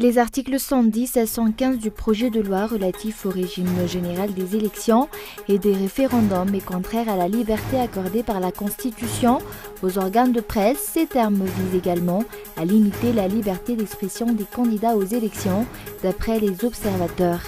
Les articles 110 à 115 du projet de loi relatif au régime général des élections et des référendums est contraire à la liberté accordée par la Constitution aux organes de presse. Ces termes visent également à limiter la liberté d'expression des candidats aux élections, d'après les observateurs.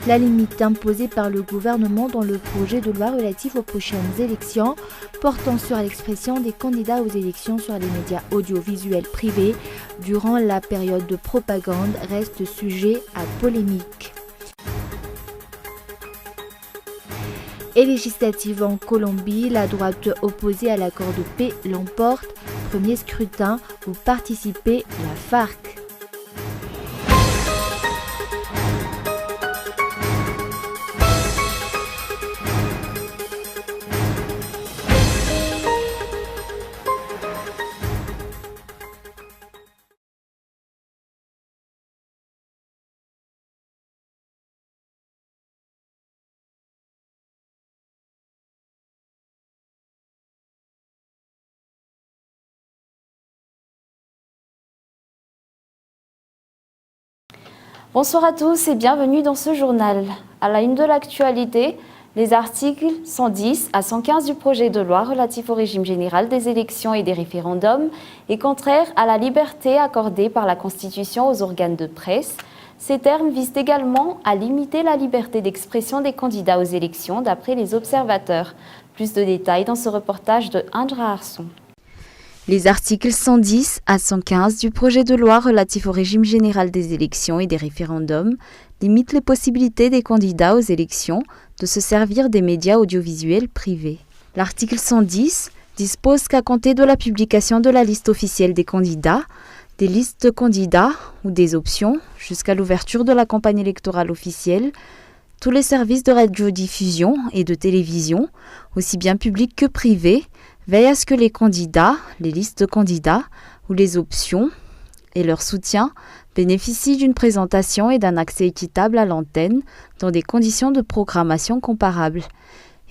La limite imposée par le gouvernement dans le projet de loi relatif aux prochaines élections portant sur l'expression des candidats aux élections sur les médias audiovisuels privés durant la période de propagande reste sujet à polémique. Et législative en Colombie, la droite opposée à l'accord de paix l'emporte. Premier scrutin où participait la FARC. Bonsoir à tous et bienvenue dans ce journal. À la une de l'actualité, les articles 110 à 115 du projet de loi relatif au régime général des élections et des référendums est contraire à la liberté accordée par la Constitution aux organes de presse. Ces termes visent également à limiter la liberté d'expression des candidats aux élections d'après les observateurs. Plus de détails dans ce reportage de Indra Arson. Les articles 110 à 115 du projet de loi relatif au régime général des élections et des référendums limitent les possibilités des candidats aux élections de se servir des médias audiovisuels privés. L'article 110 dispose qu'à compter de la publication de la liste officielle des candidats, des listes de candidats ou des options, jusqu'à l'ouverture de la campagne électorale officielle, tous les services de radiodiffusion et de télévision, aussi bien publics que privés, veillent à ce que les candidats, les listes de candidats ou les options et leur soutien bénéficient d'une présentation et d'un accès équitable à l'antenne dans des conditions de programmation comparables,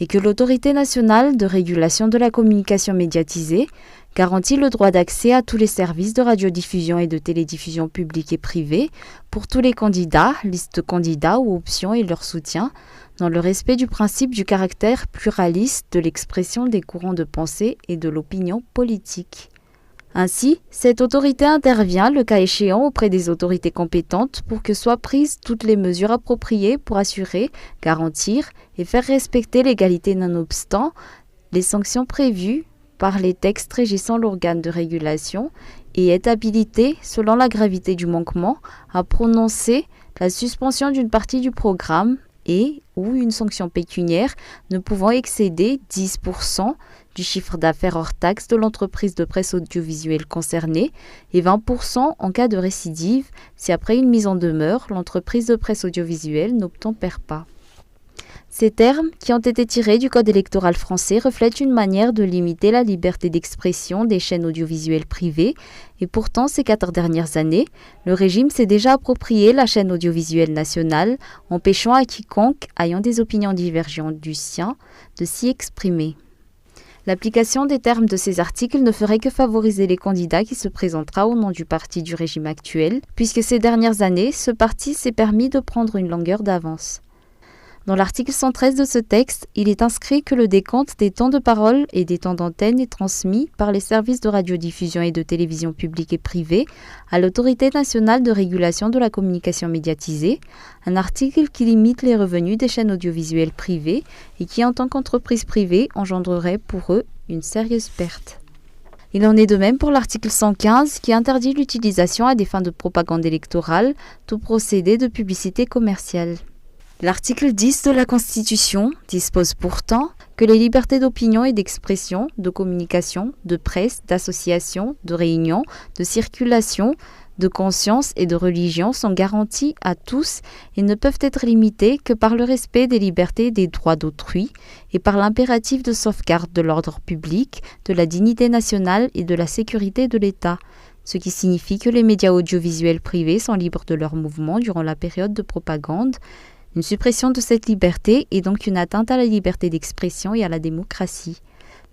et que l'Autorité nationale de régulation de la communication médiatisée garantit le droit d'accès à tous les services de radiodiffusion et de télédiffusion publics et privés pour tous les candidats, listes de candidats ou options et leur soutien, dans le respect du principe du caractère pluraliste de l'expression des courants de pensée et de l'opinion politique. Ainsi, cette autorité intervient, le cas échéant, auprès des autorités compétentes pour que soient prises toutes les mesures appropriées pour assurer, garantir et faire respecter l'égalité nonobstant les sanctions prévues par les textes régissant l'organe de régulation et est habilité, selon la gravité du manquement, à prononcer la suspension d'une partie du programme et ou une sanction pécuniaire ne pouvant excéder 10% du chiffre d'affaires hors taxe de l'entreprise de presse audiovisuelle concernée et 20% en cas de récidive si après une mise en demeure, l'entreprise de presse audiovisuelle n'obtempère pas. Ces termes, qui ont été tirés du Code électoral français, reflètent une manière de limiter la liberté d'expression des chaînes audiovisuelles privées, et pourtant, ces 4 dernières années, le régime s'est déjà approprié la chaîne audiovisuelle nationale, empêchant à quiconque ayant des opinions divergentes du sien de s'y exprimer. L'application des termes de ces articles ne ferait que favoriser les candidats qui se présentera au nom du parti du régime actuel, puisque ces dernières années, ce parti s'est permis de prendre une longueur d'avance. Dans l'article 113 de ce texte, il est inscrit que le décompte des temps de parole et des temps d'antenne est transmis par les services de radiodiffusion et de télévision publique et privée à l'Autorité nationale de régulation de la communication médiatisée, un article qui limite les revenus des chaînes audiovisuelles privées et qui, en tant qu'entreprise privée, engendrerait pour eux une sérieuse perte. Il en est de même pour l'article 115 qui interdit l'utilisation à des fins de propagande électorale tout procédé de publicité commerciale. L'article 10 de la Constitution dispose pourtant que les libertés d'opinion et d'expression, de communication, de presse, d'association, de réunion, de circulation, de conscience et de religion sont garanties à tous et ne peuvent être limitées que par le respect des libertés et des droits d'autrui et par l'impératif de sauvegarde de l'ordre public, de la dignité nationale et de la sécurité de l'État, ce qui signifie que les médias audiovisuels privés sont libres de leurs mouvements durant la période de propagande. Une suppression de cette liberté est donc une atteinte à la liberté d'expression et à la démocratie.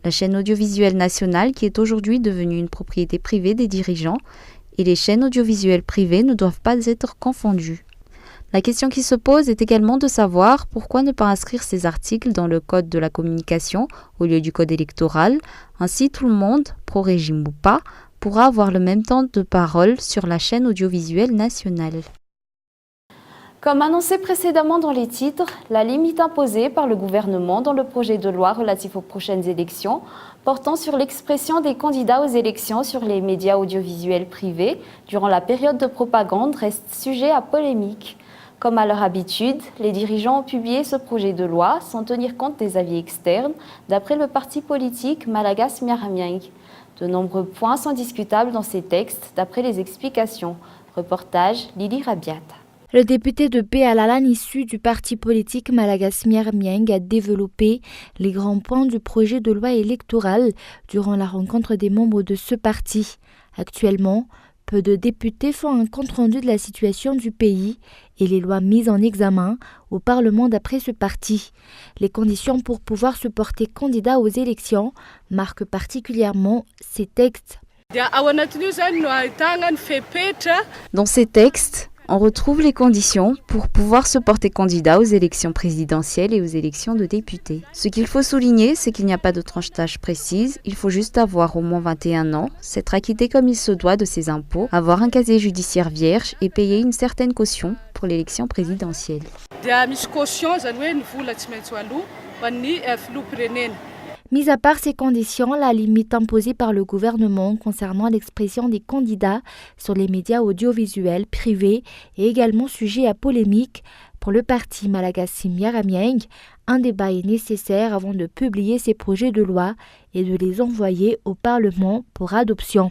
la chaîne audiovisuelle nationale qui est aujourd'hui devenue une propriété privée des dirigeants, et les chaînes audiovisuelles privées ne doivent pas être confondues. La question qui se pose est également de savoir pourquoi ne pas inscrire ces articles dans le code de la communication au lieu du code électoral. Ainsi, tout le monde, pro-régime ou pas, pourra avoir le même temps de parole sur la chaîne audiovisuelle nationale. Comme annoncé précédemment dans les titres, la limite imposée par le gouvernement dans le projet de loi relatif aux prochaines élections portant sur l'expression des candidats aux élections sur les médias audiovisuels privés durant la période de propagande reste sujet à polémique. Comme à leur habitude, les dirigeants ont publié ce projet de loi sans tenir compte des avis externes, d'après le parti politique Malagas Miaramieng. De nombreux points sont discutables dans ces textes, d'après les explications. Reportage Lili Rabiat. Le député de Béalalan issu du parti politique Malagas Miaramieng a développé les grands points du projet de loi électoral durant la rencontre des membres de ce parti. Actuellement, peu de députés font un compte-rendu de la situation du pays et les lois mises en examen au Parlement d'après ce parti. Les conditions pour pouvoir se porter candidat aux élections marquent particulièrement ces textes. Dans ces textes, on retrouve les conditions pour pouvoir se porter candidat aux élections présidentielles et aux élections de députés. Ce qu'il faut souligner, c'est qu'il n'y a pas de tranche d'âge précise, il faut juste avoir au moins 21 ans, s'être acquitté comme il se doit de ses impôts, avoir un casier judiciaire vierge et payer une certaine caution pour l'élection présidentielle. Mis à part ces conditions, la limite imposée par le gouvernement concernant l'expression des candidats sur les médias audiovisuels privés est également sujet à polémique. Pour le parti Malagas Miaramieng, un débat est nécessaire avant de publier ces projets de loi et de les envoyer au Parlement pour adoption.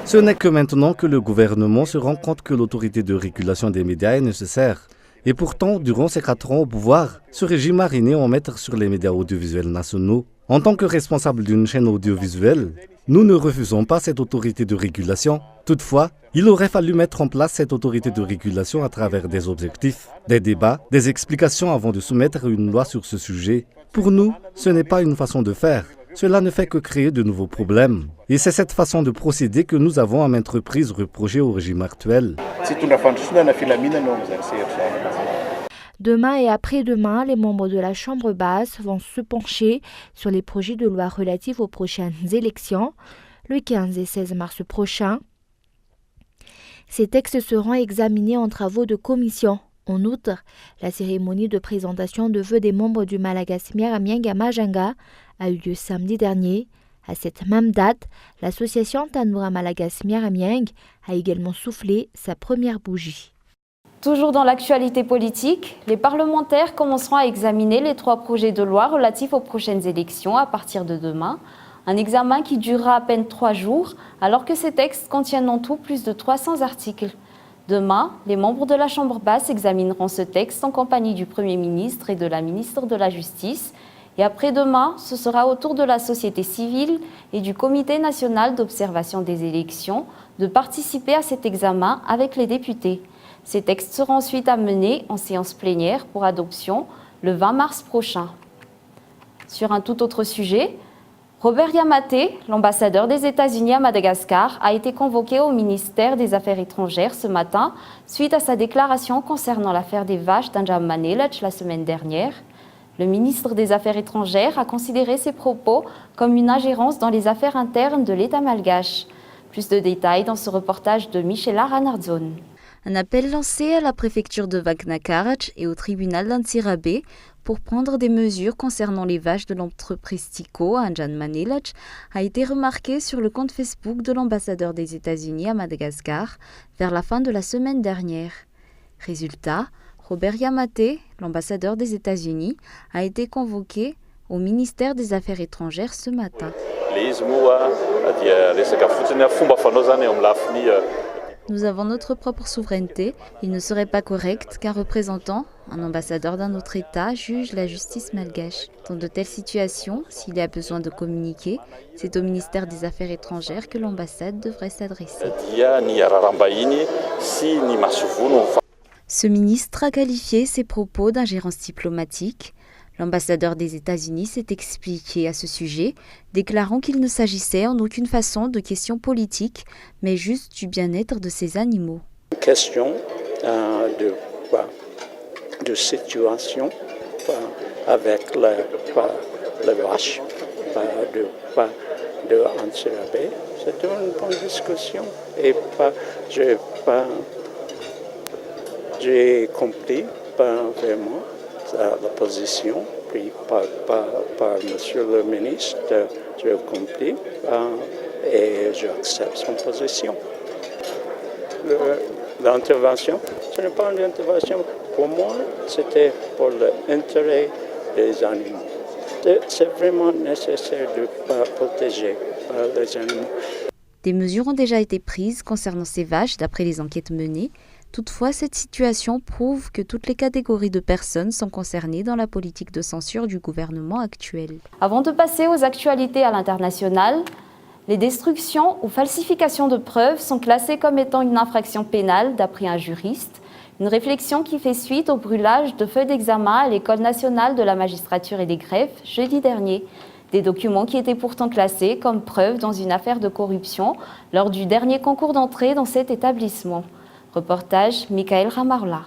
Ce n'est que maintenant que le gouvernement se rend compte que l'autorité de régulation des médias est nécessaire. Et pourtant, durant ces 4 ans au pouvoir, ce régime a régné en maître sur les médias audiovisuels nationaux. En tant que responsable d'une chaîne audiovisuelle, nous ne refusons pas cette autorité de régulation. Toutefois, il aurait fallu mettre en place cette autorité de régulation à travers des objectifs, des débats, des explications avant de soumettre une loi sur ce sujet. Pour nous, ce n'est pas une façon de faire. Cela ne fait que créer de nouveaux problèmes. Et c'est cette façon de procéder que nous avons à maintes reprises reproché au régime actuel. Demain et après-demain, les membres de la Chambre basse vont se pencher sur les projets de loi relatifs aux prochaines élections, le 15 et 16 mars prochain. Ces textes seront examinés en travaux de commission. En outre, la cérémonie de présentation de vœux des membres du Malagas Miaramieng à Majanga a eu lieu samedi dernier. À cette même date, l'association Tanoura Malagas Miaramieng a également soufflé sa première bougie. Toujours dans l'actualité politique, les parlementaires commenceront à examiner les 3 projets de loi relatifs aux prochaines élections à partir de demain. Un examen qui durera à peine 3 jours, alors que ces textes contiennent en tout plus de 300 articles. Demain, les membres de la Chambre basse examineront ce texte en compagnie du Premier ministre et de la ministre de la Justice. Et après-demain, ce sera au tour de la société civile et du Comité national d'observation des élections de participer à cet examen avec les députés. Ces textes seront ensuite amenés en séance plénière pour adoption le 20 mars prochain. Sur un tout autre sujet, Robert Yamate, l'ambassadeur des États-Unis à Madagascar, a été convoqué au ministère des Affaires étrangères ce matin suite à sa déclaration concernant l'affaire des vaches d'Andjammanilach la semaine dernière. Le ministre des Affaires étrangères a considéré ses propos comme une ingérence dans les affaires internes de l'État malgache. Plus de détails dans ce reportage de Michela Ranardzon. Un appel lancé à la préfecture de Vaknakarach et au tribunal d'Antsirabe pour prendre des mesures concernant les vaches de l'entreprise Tico à Andjammanilach a été remarqué sur le compte Facebook de l'ambassadeur des États-Unis à Madagascar vers la fin de la semaine dernière. Résultat, Robert Yamate, l'ambassadeur des États-Unis, a été convoqué au ministère des Affaires étrangères ce matin. Nous avons notre propre souveraineté. Il ne serait pas correct qu'un représentant, un ambassadeur d'un autre État, juge la justice malgache. Dans de telles situations, s'il y a besoin de communiquer, c'est au ministère des Affaires étrangères que l'ambassade devrait s'adresser. Ce ministre a qualifié ses propos d'ingérence diplomatique. L'ambassadeur des États-Unis s'est expliqué à ce sujet, déclarant qu'il ne s'agissait en aucune façon de questions politiques, mais juste du bien-être de ces animaux. Question de situation avec les vaches, de handicapés. C'est une bonne discussion et j'ai compris vraiment la position prise par Monsieur le ministre. J'ai compris et j'accepte son position. L'intervention, ce n'est pas une intervention pour moi, c'était pour l'intérêt des animaux. C'est vraiment nécessaire de protéger les animaux. Des mesures ont déjà été prises concernant ces vaches d'après les enquêtes menées. Toutefois, cette situation prouve que toutes les catégories de personnes sont concernées dans la politique de censure du gouvernement actuel. Avant de passer aux actualités à l'international, les destructions ou falsifications de preuves sont classées comme étant une infraction pénale d'après un juriste. Une réflexion qui fait suite au brûlage de feuilles d'examen à l'École nationale de la magistrature et des greffes jeudi dernier. Des documents qui étaient pourtant classés comme preuves dans une affaire de corruption lors du dernier concours d'entrée dans cet établissement. Reportage Michael Ramarla.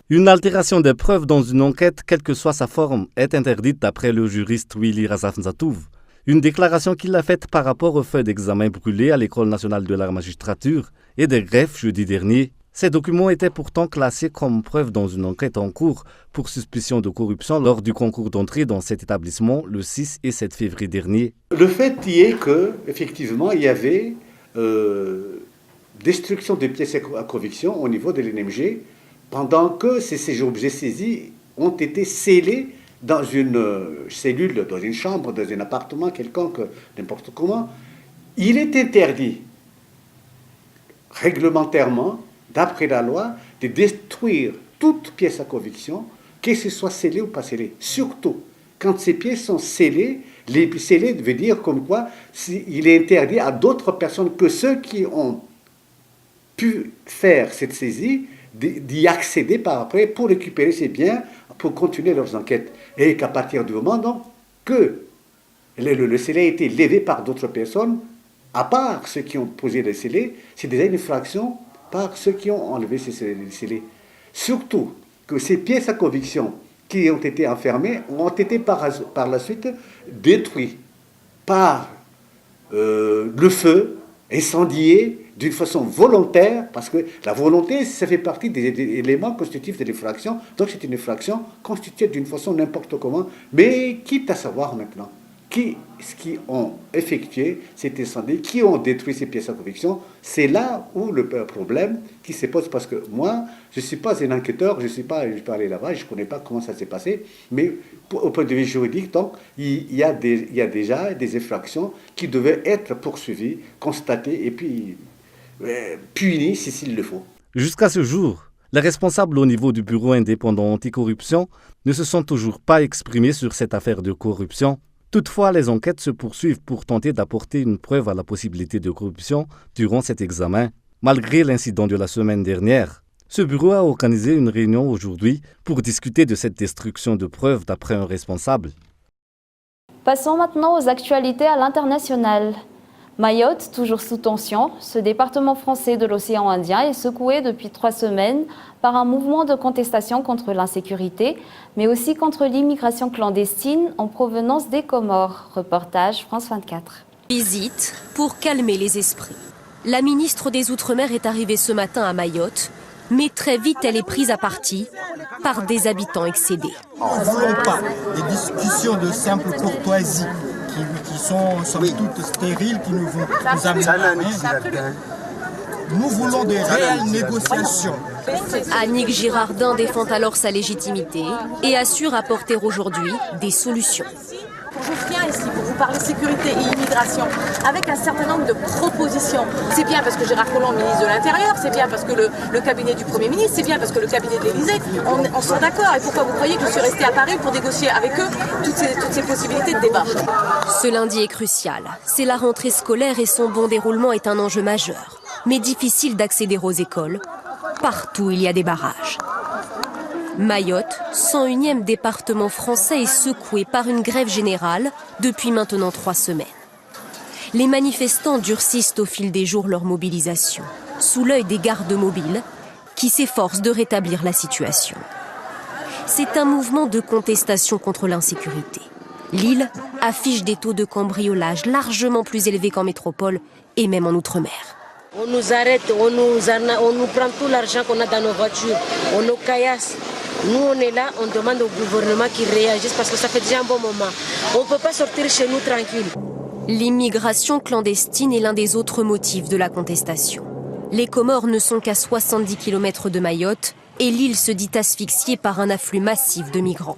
Une altération des preuves dans une enquête, quelle que soit sa forme, est interdite d'après le juriste Willy Razafzatouv. Une déclaration qu'il a faite par rapport aux feuilles d'examen brûlées à l'École nationale de la magistrature et des greffes jeudi dernier. Ces documents étaient pourtant classés comme preuve dans une enquête en cours pour suspicion de corruption lors du concours d'entrée dans cet établissement le 6 et 7 février dernier. Le fait y est qu'effectivement, il y avait destruction des pièces à conviction au niveau de l'NMG pendant que ces objets saisis ont été scellés dans une cellule, dans une chambre, dans un appartement quelconque, n'importe comment. Il est interdit réglementairement, d'après la loi, de détruire toute pièce à conviction, que ce soit scellé ou pas scellé. Surtout, quand ces pièces sont scellées, les scellés veut dire comme quoi il est interdit à d'autres personnes que ceux qui ont pu faire cette saisie d'y accéder par après pour récupérer ces biens, pour continuer leurs enquêtes. Et qu'à partir du moment donc, que le scellé a été levé par d'autres personnes, à part ceux qui ont posé le scellé, c'est déjà une infraction par ceux qui ont enlevé ces scellés. Surtout que ces pièces à conviction qui ont été enfermées ont été par la suite détruites par le feu, incendiées d'une façon volontaire, parce que la volonté, ça fait partie des éléments constitutifs de l'infraction, donc c'est une infraction constituée d'une façon n'importe comment, mais quitte à savoir maintenant qui ont effectué cet incendie, qui ont détruit ces pièces à conviction. C'est là où le problème qui se pose, parce que moi, je ne suis pas un enquêteur, je suis pas allé là-bas, je ne connais pas comment ça s'est passé, mais au point de vue juridique, donc, il y a déjà des infractions qui devaient être poursuivies, constatées et puis punies s'il le faut. Jusqu'à ce jour, les responsables au niveau du Bureau indépendant anticorruption ne se sont toujours pas exprimés sur cette affaire de corruption. Toutefois, les enquêtes se poursuivent pour tenter d'apporter une preuve à la possibilité de corruption durant cet examen. Malgré l'incident de la semaine dernière, ce bureau a organisé une réunion aujourd'hui pour discuter de cette destruction de preuves d'après un responsable. Passons maintenant aux actualités à l'international. Mayotte, toujours sous tension, ce département français de l'océan Indien est secoué depuis 3 semaines par un mouvement de contestation contre l'insécurité, mais aussi contre l'immigration clandestine en provenance des Comores. Reportage France 24. Visite pour calmer les esprits. La ministre des Outre-mer est arrivée ce matin à Mayotte, mais très vite elle est prise à partie par des habitants excédés. Nous ne voulons pas des discussions de simple courtoisie qui sont somme toute stériles, qui nous amènent à rien. Nous voulons des réelles négociations. Annick Girardin défend alors sa légitimité et assure apporter aujourd'hui des solutions. Je viens ici pour vous parler sécurité et immigration avec un certain nombre de propositions. C'est bien parce que Gérard Collomb, ministre de l'Intérieur, c'est bien parce que le cabinet du Premier ministre, c'est bien parce que le cabinet de l'Élysée, on sont d'accord. Et pourquoi vous croyez que je suis restée à Paris pour négocier avec eux toutes ces possibilités de débat? Ce lundi est crucial. C'est la rentrée scolaire et son bon déroulement est un enjeu majeur. Mais difficile d'accéder aux écoles. Partout, il y a des barrages. Mayotte, 101e département français, est secoué par une grève générale depuis maintenant 3 semaines. Les manifestants durcissent au fil des jours leur mobilisation, sous l'œil des gardes mobiles qui s'efforcent de rétablir la situation. C'est un mouvement de contestation contre l'insécurité. L'île affiche des taux de cambriolage largement plus élevés qu'en métropole et même en Outre-mer. On nous arrête, on nous prend tout l'argent qu'on a dans nos voitures, on nous caillasse. Nous, on est là, on demande au gouvernement qu'il réagisse parce que ça fait déjà un bon moment. On ne peut pas sortir chez nous tranquille. L'immigration clandestine est l'un des autres motifs de la contestation. Les Comores ne sont qu'à 70 km de Mayotte et l'île se dit asphyxiée par un afflux massif de migrants.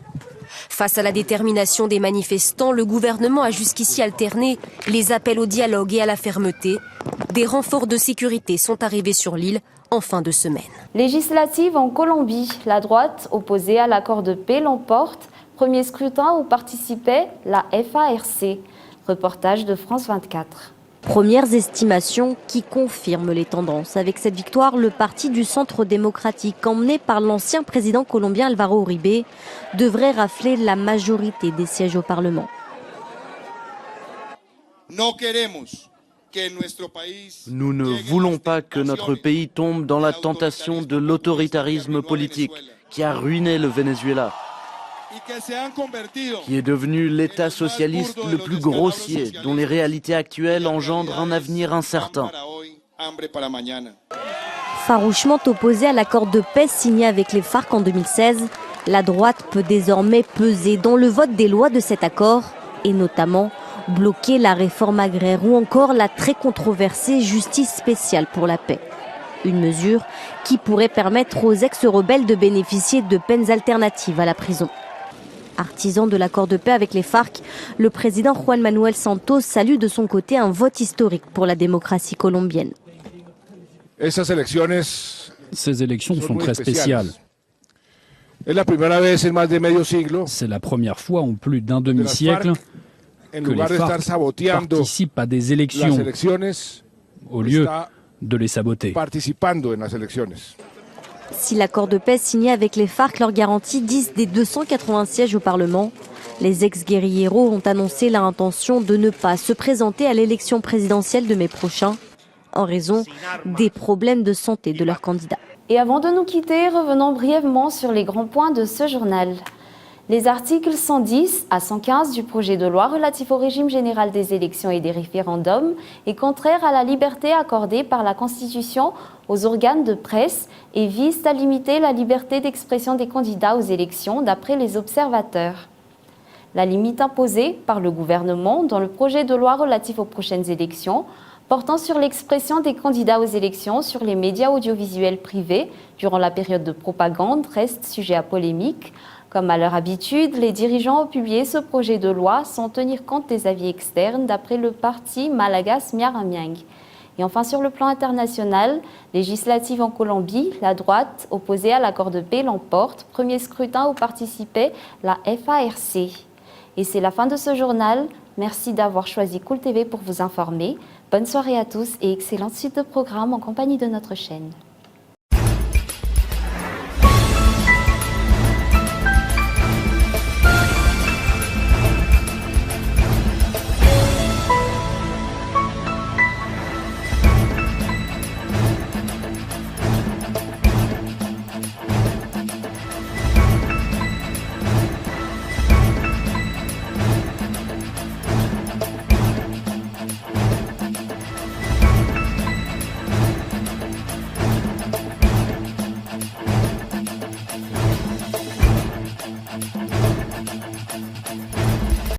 Face à la détermination des manifestants, le gouvernement a jusqu'ici alterné les appels au dialogue et à la fermeté. Des renforts de sécurité sont arrivés sur l'île en fin de semaine. Législative en Colombie, la droite opposée à l'accord de paix l'emporte. Premier scrutin où participait la FARC. Reportage de France 24. Premières estimations qui confirment les tendances. Avec cette victoire, le parti du Centre démocratique, emmené par l'ancien président colombien Álvaro Uribe, devrait rafler la majorité des sièges au Parlement. Nous ne voulons pas que notre pays tombe dans la tentation de l'autoritarisme politique qui a ruiné le Venezuela, qui est devenu l'État socialiste le plus grossier, dont les réalités actuelles engendrent un avenir incertain. Farouchement opposée à l'accord de paix signé avec les FARC en 2016, la droite peut désormais peser dans le vote des lois de cet accord et notamment bloquer la réforme agraire ou encore la très controversée justice spéciale pour la paix. Une mesure qui pourrait permettre aux ex-rebelles de bénéficier de peines alternatives à la prison. Artisan de l'accord de paix avec les FARC, le président Juan Manuel Santos salue de son côté un vote historique pour la démocratie colombienne. Ces élections sont très spéciales. C'est la première fois en plus d'un demi-siècle que les FARC participent à des élections au lieu de les saboter. Si l'accord de paix signé avec les FARC leur garantit 10 des 280 sièges au Parlement, les ex-guérilleros ont annoncé leur intention de ne pas se présenter à l'élection présidentielle de mai prochain en raison des problèmes de santé de leurs candidats. Et avant de nous quitter, revenons brièvement sur les grands points de ce journal. Les articles 110 à 115 du projet de loi relatif au régime général des élections et des référendums est contraire à la liberté accordée par la Constitution aux organes de presse et vise à limiter la liberté d'expression des candidats aux élections d'après les observateurs. La limite imposée par le gouvernement dans le projet de loi relatif aux prochaines élections portant sur l'expression des candidats aux élections sur les médias audiovisuels privés durant la période de propagande reste sujet à polémique. Comme à leur habitude, les dirigeants ont publié ce projet de loi sans tenir compte des avis externes d'après le parti Malagas Miaramiang. Et enfin, sur le plan international, législative en Colombie, la droite, opposée à l'accord de paix, l'emporte. Premier scrutin où participait la FARC. Et c'est la fin de ce journal. Merci d'avoir choisi Cool TV pour vous informer. Bonne soirée à tous et excellente suite de programme en compagnie de notre chaîne.